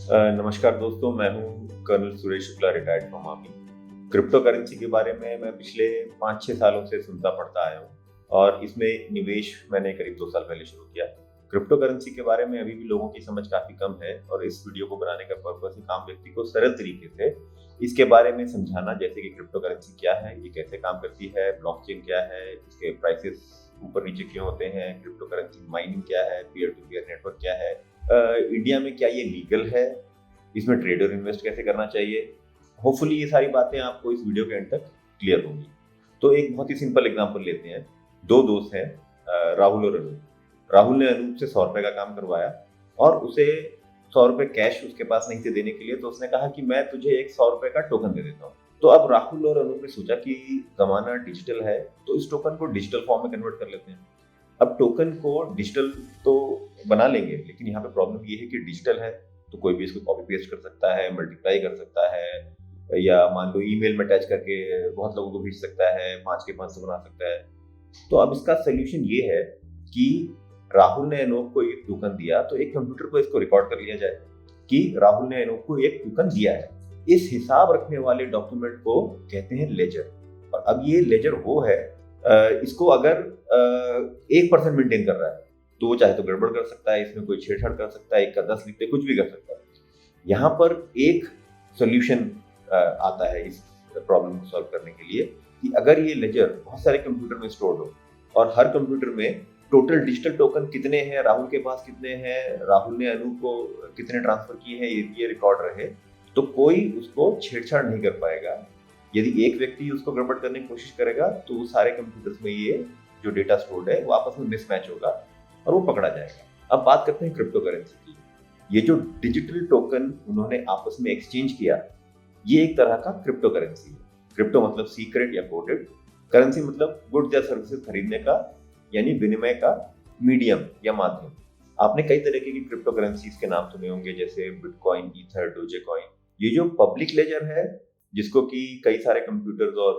नमस्कार दोस्तों, मैं हूं colonel Suresh Shukla, retired from army. Crypto currency के बारे में मैं पिछले 5-6 सालों से सुनता पढ़ता आया हूं और इसमें निवेश मैंने करीब 2 साल पहले शुरू किया। क्रिप्टो करेंसी के बारे में अभी भी लोगों की समझ काफ़ी कम है और इस वीडियो को बनाने का पर्पस है आम व्यक्ति को सरल तरीके से इसके बारे में समझाना, जैसे कि क्रिप्टो करेंसी क्या है, ये कैसे काम करती है, ब्लॉकचेन क्या है, इसके प्राइसेस ऊपर नीचे क्यों होते हैं, क्रिप्टो करेंसी माइनिंग क्या है, पीयर टू पीयर नेटवर्क क्या है, इंडिया में क्या ये लीगल है, इसमें ट्रेड और इन्वेस्ट कैसे करना चाहिए। होपफुली ये सारी बातें आपको इस वीडियो के एंड तक क्लियर होंगी। तो एक बहुत ही सिंपल एग्जांपल लेते हैं। दो दोस्त हैं, राहुल और अनूप। राहुल ने अनूप से 100 रुपए का काम करवाया और उसे 100 रुपए कैश उसके पास नहीं थे देने के लिए, तो उसने कहा कि मैं तुझे एक 100 रुपए का टोकन दे देता हूँ। तो अब राहुल और अनूप ने सोचा कि जमाना डिजिटल है, तो इस टोकन को डिजिटल फॉर्म में कन्वर्ट कर लेते हैं। अब टोकन को डिजिटल तो बना लेंगे, लेकिन यहाँ पे प्रॉब्लम ये है कि डिजिटल है तो कोई भी इसको कॉपी पेस्ट कर सकता है, मल्टीप्लाई कर सकता है, या मान लो ईमेल में अटैच करके बहुत लोगों को भेज सकता है, 5 के 500 बना सकता है। तो अब इसका सोल्यूशन ये है कि राहुल ने अनूप को एक टोकन दिया, तो एक कंप्यूटर को इसको रिकॉर्ड कर लिया जाए कि राहुल ने अनूप को एक टोकन दिया है। इस हिसाब रखने वाले डॉक्यूमेंट को कहते हैं लेजर। और अब ये लेजर वो है, इसको अगर 1% मेंटेन कर रहा है तो वो चाहे तो गड़बड़ कर सकता है, इसमें कोई छेड़छाड़ कर सकता है, 1 का 10 लिख दे, कुछ भी कर सकता है। यहाँ पर एक सोल्यूशन आता है इस प्रॉब्लम को सॉल्व करने के लिए कि अगर ये लेजर बहुत सारे कंप्यूटर में स्टोर हो और हर कंप्यूटर में टोटल डिजिटल टोकन कितने हैं, राहुल के पास कितने हैं, राहुल ने अनूप को कितने ट्रांसफर किए हैं, ये रिकॉर्ड रहे, तो कोई उसको छेड़छाड़ नहीं कर पाएगा। यदि एक व्यक्ति उसको गड़बड़ करने की कोशिश करेगा तो वो सारे कंप्यूटर्स में ये जो डेटा स्टोर्ड है वो आपस में मिसमैच होगा और वो पकड़ा जाएगा। अब बात करते हैं क्रिप्टो करेंसी की। ये जो डिजिटल टोकन उन्होंने आपस में एक्सचेंज किया, ये एक तरह का क्रिप्टो करेंसी है। क्रिप्टो मतलब सीक्रेट या कोडेड, करेंसी मतलब गुड्स या सर्विसेज खरीदने का, यानी विनिमय का मीडियम या माध्यम। आपने कई तरीके की क्रिप्टो करेंसीज के नाम सुने होंगे, जैसे बिटकॉइन, ईथर, डोजेकॉइन। ये जो पब्लिक लेजर है, जिसको कि कई सारे कंप्यूटर्स और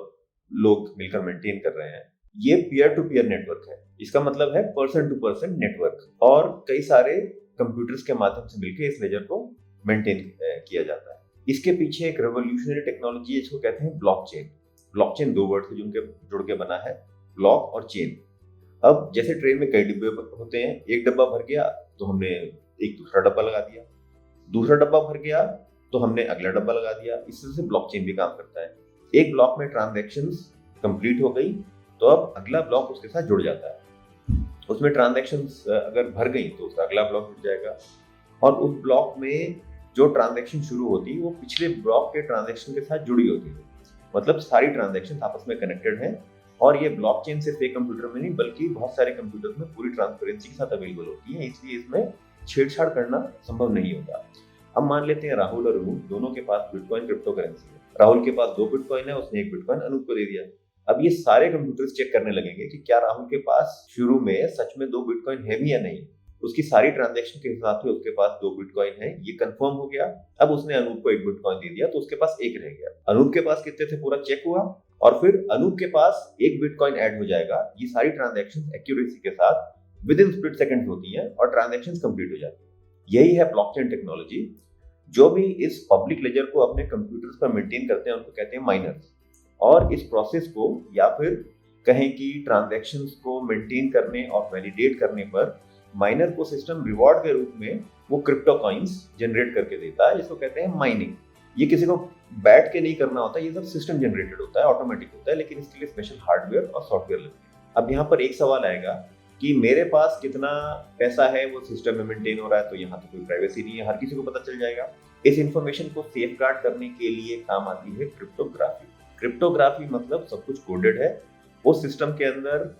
लोग मिलकर मेंटेन कर रहे हैं, ये पीयर टू पीयर नेटवर्क है। इसका मतलब है पर्सन टू पर्सन नेटवर्क, और कई सारे कंप्यूटर्स के माध्यम से मिलकर इस लेजर को मेंटेन किया जाता है। इसके पीछे एक रेवोल्यूशनरी टेक्नोलॉजी है, इसको कहते हैं ब्लॉकचेन। ब्लॉकचेन 2 वर्ड से जुड़ के बना है, ब्लॉक और चेन। अब जैसे ट्रेन में कई डिब्बे होते हैं, एक डब्बा भर गया तो हमने एक दूसरा डब्बा लगा दिया, दूसरा डब्बा भर गया तो हमने अगला डब्बा लगा दिया। इस तरह से ब्लॉकचेन भी काम करता है। एक ब्लॉक में ट्रांजैक्शंस कंप्लीट हो गई तो अब अगला ब्लॉक उसके साथ जुड़ जाता है। उसमें ट्रांजैक्शंस अगर भर गई तो उसका अगला ब्लॉक जुड़ जाएगा, और उस ब्लॉक में जो ट्रांजैक्शन शुरू होती है वो पिछले ब्लॉक के ट्रांजैक्शन के साथ जुड़ी होती है। मतलब सारी ट्रांजैक्शन आपस में कनेक्टेड है, और ये ब्लॉकचेन सिर्फ एक कंप्यूटर में नहीं बल्कि बहुत सारे कंप्यूटर्स में पूरी ट्रांसपेरेंसी के साथ अवेलेबल होती है, इसलिए इसमें छेड़छाड़ करना संभव नहीं होता। अब मान लेते हैं राहुल और अनूप दोनों के पास बिटकॉइन क्रिप्टो करेंसी है। राहुल के पास 2 बिटकॉइन है, उसने 1 बिटकॉइन अनूप को दे दिया। अब ये सारे कंप्यूटर्स चेक करने लगेंगे कि क्या राहुल के पास शुरू में सच में 2 बिटकॉइन है भी या नहीं। उसकी सारी ट्रांजैक्शन के हिसाब से उसके पास 2 बिटकॉइन है, ये कंफर्म हो गया। अब उसने अनूप को 1 बिटकॉइन दे दिया तो उसके पास 1 रह गया। अनूप के पास कितने थे पूरा चेक हुआ, और फिर अनूप के पास 1 बिटकॉइन ऐड हो जाएगा। ये सारी ट्रांजैक्शन एक्यूरेसी के साथ विद इन स्प्लिट सेकंड होती हैं और ट्रांजैक्शन कंप्लीट हो जाती है। यही है ब्लॉकचेन टेक्नोलॉजी। जो भी इस पब्लिक लेजर को अपने कंप्यूटर्स पर मेंटेन करते हैं उनको कहते हैं माइनर्स, और इस प्रोसेस को या फिर कहें कि ट्रांजैक्शंस को मेंटेन करने और वैलिडेट करने पर माइनर को सिस्टम रिवॉर्ड के रूप में वो क्रिप्टो कॉइन्स जनरेट करके देता है, जिसको कहते हैं माइनिंग। ये किसी को बैठ के नहीं करना होता, ये सब सिस्टम जनरेटेड होता है, ऑटोमेटिक होता है, लेकिन इसके लिए स्पेशल हार्डवेयर और सॉफ्टवेयर लगते हैं। अब यहाँ पर एक सवाल आएगा कि मेरे पास कितना पैसा है वो सिस्टम में मेंटेन हो रहा है, तो यहाँ तो कोई प्राइवेसी नहीं है, हर किसी को पता चल जाएगा। इस इंफॉर्मेशन को सेफगार्ड करने के लिए काम आती है क्रिप्टोग्राफी। क्रिप्टोग्राफी मतलब सब कुछ कोडेड है, वो सिस्टम के अंदर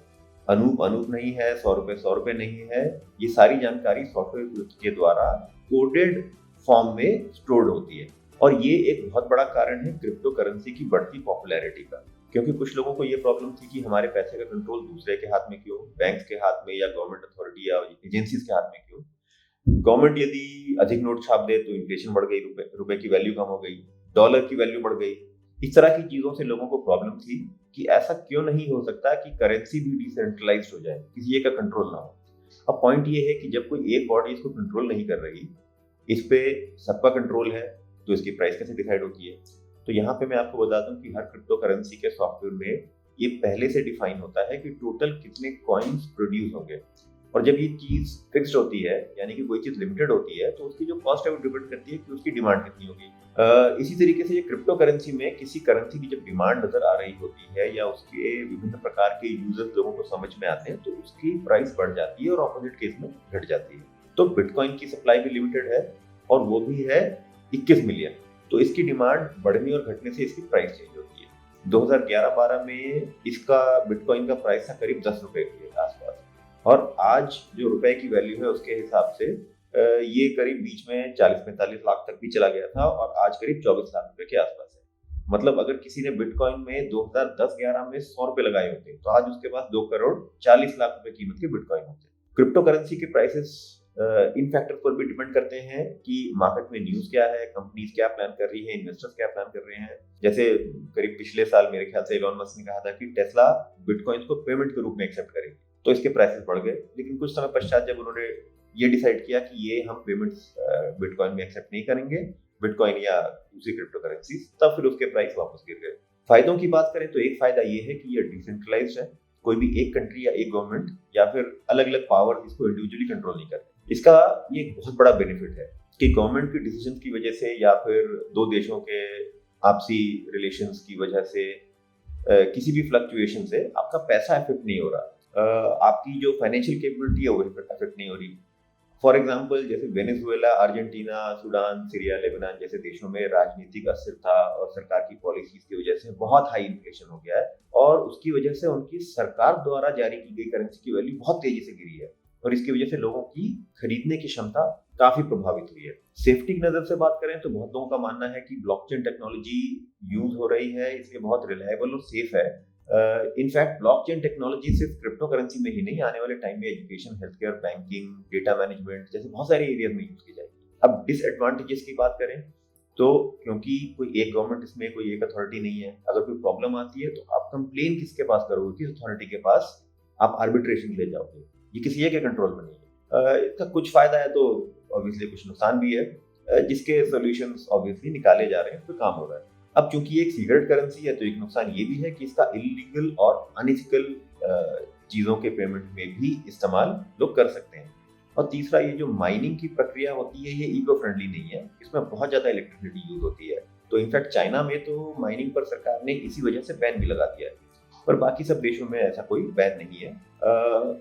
अनूप नहीं है, 100 रुपए नहीं है, ये सारी जानकारी सॉफ्टवेयर के द्वारा कोडेड फॉर्म में स्टोर्ड होती है। और ये एक बहुत बड़ा कारण है क्रिप्टो करेंसी की बढ़ती पॉपुलैरिटी का, क्योंकि कुछ लोगों को ये प्रॉब्लम थी कि हमारे पैसे का कंट्रोल दूसरे के हाथ में क्यों, बैंक्स के हाथ में या गवर्नमेंट अथॉरिटी या एजेंसीज के हाथ में क्यों। गवर्नमेंट यदि अधिक नोट छाप दे तो इन्फ्लेशन बढ़ गई, रुपए की वैल्यू कम हो गई, डॉलर की वैल्यू बढ़ गई। इस तरह की चीजों से लोगों को प्रॉब्लम थी कि ऐसा क्यों नहीं हो सकता कि करेंसी भी डिसेंट्रलाइज्ड हो जाए, किसी एक का कंट्रोल ना हो। अब पॉइंट ये है कि जब कोई एक बॉडी इसको कंट्रोल नहीं कर रही इस पे सबका कंट्रोल है, तो इसकी प्राइस कैसे डिसाइड होती है? तो यहाँ पे मैं आपको बता दूं कि हर क्रिप्टो करेंसी के सॉफ्टवेयर में ये पहले से डिफाइन होता है कि टोटल कितने कॉइन्स प्रोड्यूस होंगे, और जब ये चीज फिक्स्ड होती है, यानी कि कोई चीज लिमिटेड होती है, तो उसकी जो कॉस्ट है वो डिपेंड करती है कि उसकी डिमांड कितनी होगी। इसी तरीके से ये क्रिप्टो करेंसी में किसी करेंसी की जब डिमांड नजर आ रही होती है या उसके विभिन्न प्रकार के यूजर्स लोगों को समझ में आते हैं, तो उसकी प्राइस बढ़ जाती है और ऑपोजिट केस में घट जाती है। तो बिटकॉइन की सप्लाई भी लिमिटेड है और वो भी है 21 मिलियन। तो इसकी डिमांड बढ़ने और घटने से इसकी प्राइस चेंज होती है। 2011-12 में इसका बिटकॉइन का प्राइस था करीब 10 रुपए के आसपास, और आज जो रुपए की वैल्यू है उसके हिसाब से ये करीब बीच में 40-45 लाख तक भी चला गया था और आज करीब 24 लाख रुपए के आसपास है। मतलब अगर किसी ने बिटकॉइन में 2010-11 में 100 रुपए लगाए होते तो आज उसके पास 2 करोड़ 40 लाख रुपए कीमत के बिटकॉइन होते। क्रिप्टो करेंसी के प्राइसेस इन फैक्टर पर भी डिपेंड करते हैं कि मार्केट में न्यूज क्या है, कंपनीज क्या प्लान कर रही है, इन्वेस्टर्स क्या प्लान कर रहे हैं। जैसे करीब पिछले साल मेरे ख्याल से एलोन मस्क ने कहा था कि टेस्ला बिटकॉइन को पेमेंट के रूप में एक्सेप्ट करेगी, तो इसके प्राइसेस बढ़ गए। लेकिन कुछ समय पश्चात जब उन्होंने ये डिसाइड किया कि ये हम पेमेंट्स बिटकॉइन में एक्सेप्ट नहीं करेंगे, बिटकॉइन या दूसरी क्रिप्टो करेंसी, तब फिर उसके प्राइस वापस गिर गए। फायदों की बात करें तो एक फायदा ये है कि ये डिसेंट्रलाइज्ड है, कोई भी एक कंट्री या एक गवर्नमेंट या फिर अलग अलग पावर इसको इंडिविजुअली कंट्रोल नहीं करते। इसका ये एक बहुत बड़ा बेनिफिट है कि गवर्नमेंट के डिसीजन की वजह से या फिर दो देशों के आपसी रिलेशंस की वजह से किसी भी फ्लक्चुएशन से आपका पैसा इफेक्ट नहीं हो रहा, आपकी जो फाइनेंशियल कैपेबिलिटी है वो इफेक्ट नहीं हो रही। फॉर एग्जाम्पल जैसे Venezuela, Argentina, Sudan, Syria, Lebanon जैसे देशों में राजनीतिक अस्थिरता और सरकार की पॉलिसीज की वजह से बहुत हाई इन्फ्लेशन हो गया है, और उसकी वजह से उनकी सरकार द्वारा जारी की गई करेंसी की वैल्यू बहुत तेजी से गिरी है, और इसकी वजह से लोगों की खरीदने की क्षमता काफी प्रभावित हुई है। सेफ्टी की नजर से बात करें तो बहुत लोगों का मानना है कि ब्लॉकचेन टेक्नोलॉजी यूज हो रही है, इसलिए बहुत रिलायबल और सेफ है। इनफैक्ट ब्लॉकचेन टेक्नोलॉजी सिर्फ क्रिप्टो करेंसी में ही नहीं, आने वाले टाइम में education, health care, banking, data management जैसे बहुत सारे एरियाज में यूज की जाएगी। अब डिसएडवांटेजेस की बात करें तो क्योंकि कोई एक गवर्नमेंट इसमें कोई एक अथॉरिटी नहीं है, अगर कोई प्रॉब्लम आती है तो आप कंप्लेन किसके पास करोगे, किस अथॉरिटी के पास? आप आर्बिट्रेशन ले जाओगे, ये किसी एक के कंट्रोल में नहीं है। इसका कुछ फायदा है तो ऑब्वियसली कुछ नुकसान भी है, जिसके सॉल्यूशंस ऑब्वियसली निकाले जा रहे हैं, तो काम हो रहा है। अब चूंकि एक सीक्रेट करेंसी है तो एक नुकसान ये भी है कि इसका इलीगल और अनइथिकल चीजों के पेमेंट में भी इस्तेमाल लोग कर सकते हैं। और तीसरा, ये जो माइनिंग की प्रक्रिया होती है ये इको फ्रेंडली नहीं है, इसमें बहुत ज्यादा इलेक्ट्रिसिटी यूज होती है। तो इनफैक्ट चाइना में तो माइनिंग पर सरकार ने इसी वजह से बैन भी लगा दिया है, पर बाकी सब देशों में ऐसा कोई बैन नहीं है।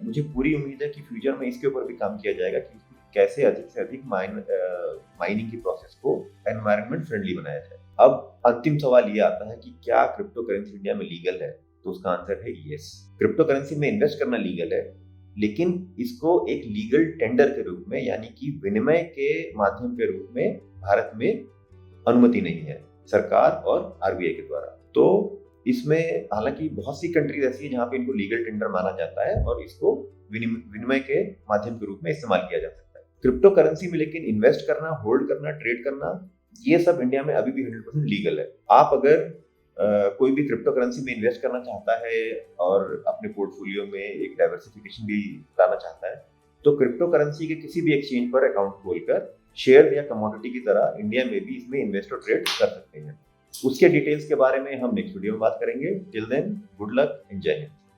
मुझे पूरी उम्मीद है कि फ्यूचर में इसके ऊपर भी काम किया जाएगा कि कैसे अधिक से अधिक माइनिंग की प्रोसेस को एनवायरनमेंट फ्रेंडली बनाया जाए। अब अंतिम सवाल ये आता है कि क्या क्रिप्टो करेंसी इंडिया में लीगल है? तो उसका आंसर है यस। क्रिप्टो करेंसी में इन्वेस्ट करना लीगल है, लेकिन इसको एक लीगल टेंडर के रूप में, यानी कि विनिमय के माध्यम के रूप में भारत में अनुमति नहीं है सरकार और आरबीआई के द्वारा। तो इसमें हालांकि बहुत सी कंट्रीज ऐसी है जहां पे इनको लीगल टेंडर माना जाता है और इसको विनिमय के माध्यम के रूप में इस्तेमाल किया जा सकता है। क्रिप्टो करेंसी में लेकिन इन्वेस्ट करना, होल्ड करना, ट्रेड करना, ये सब इंडिया में अभी भी 100% लीगल है। आप अगर कोई भी क्रिप्टो करेंसी में इन्वेस्ट करना चाहता है और अपने पोर्टफोलियो में एक डाइवर्सिफिकेशन भी लाना चाहता है, तो क्रिप्टो करेंसी के किसी भी एक्सचेंज पर अकाउंट खोलकर शेयर या कमोडिटी की तरह इंडिया में भी इसमें इन्वेस्ट और ट्रेड कर सकते हैं। उसके डिटेल्स के बारे में हम नेक्स्ट वीडियो में बात करेंगे। Till then, good luck and जय हिंद।